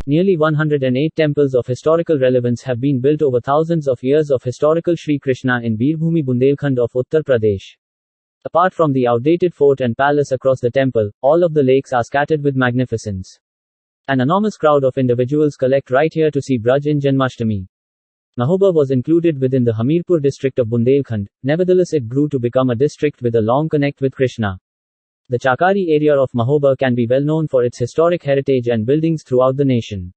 Nearly 108 temples of historical relevance have been built over thousands of years of historical Shri Krishna in Birbhumi Bundelkhand of Uttar Pradesh. Apart from the outdated fort and palace across the temple, all of the lakes are scattered with magnificence. An enormous crowd of individuals collect right here to see Braj in Janmashtami. Mahoba was included within the Hamirpur district of Bundelkhand, nevertheless it grew to become a district with a long connect with Krishna. The Chakari area of Mahoba can be well known for its historic heritage and buildings throughout the nation.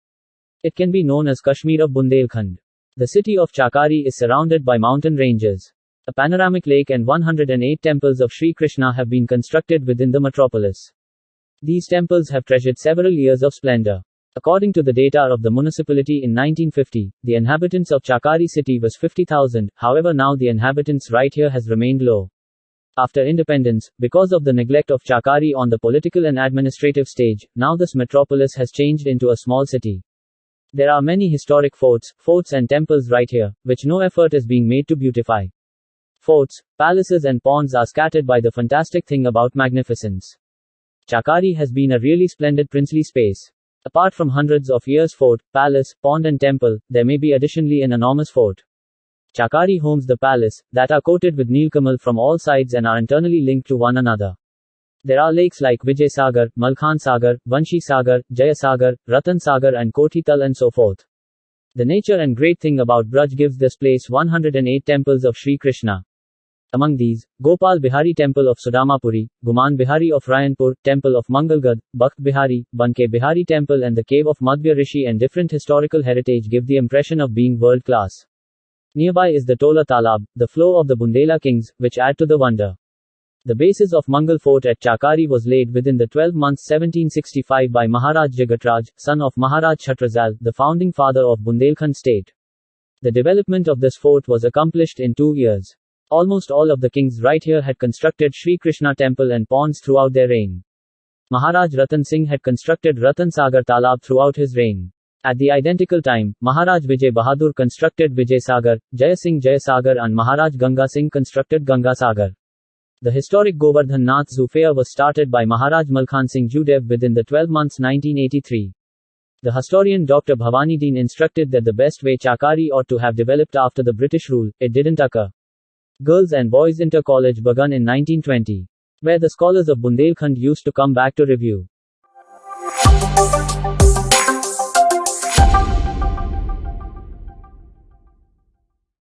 It can be known as Kashmir of Bundelkhand. The city of Chakari is surrounded by mountain ranges. A panoramic lake and 108 temples of Shri Krishna have been constructed within the metropolis. These temples have treasured several years of splendor. According to the data of the municipality in 1950, the inhabitants of Chakari city was 50,000, however now the inhabitants right here has remained low. After independence, because of the neglect of Chakari on the political and administrative stage, now this metropolis has changed into a small city. There are many historic forts and temples right here, which no effort is being made to beautify. Forts, palaces and ponds are scattered by the fantastic thing about magnificence. Chakari has been a really splendid princely space. Apart from hundreds of years fort, palace, pond and temple, there may be additionally an enormous fort. Chakari homes the palace, that are coated with Neelkamal from all sides and are internally linked to one another. There are lakes like Vijay Sagar, Malkhan Sagar, Vanshi Sagar, Jaya Sagar, Ratan Sagar and Kotital and so forth. The nature and great thing about Braj gives this place 108 temples of Shri Krishna. Among these, Gopal Bihari Temple of Sudamapuri, Guman Bihari of Rayanpur, Temple of Mangalgad, Bakht Bihari, Banke Bihari Temple and the cave of Madhya Rishi and different historical heritage give the impression of being world class. Nearby is the Tola Talab, the flow of the Bundela kings, which add to the wonder. The basis of Mangal Fort at Chakari was laid within the 12 months 1765 by Maharaj Jagatraj, son of Maharaj Chhatrazal, the founding father of Bundelkhand state. The development of this fort was accomplished in 2 years. Almost all of the kings right here had constructed Shri Krishna temple and ponds throughout their reign. Maharaj Ratan Singh had constructed Ratan Sagar Talab throughout his reign. At the identical time, Maharaj Vijay Bahadur constructed Vijay Sagar, Jaya Singh Jaya Sagar and Maharaj Ganga Singh constructed Ganga Sagar. The historic Govardhan Nath Zoo fair was started by Maharaj Malkhan Singh Judev within the 12 months 1983. The historian Dr. Bhavani Deen instructed that the best way Chakari ought to have developed after the British rule, it didn't occur. Girls and Boys Inter-College begun in 1920, where the scholars of Bundelkhand used to come back to review.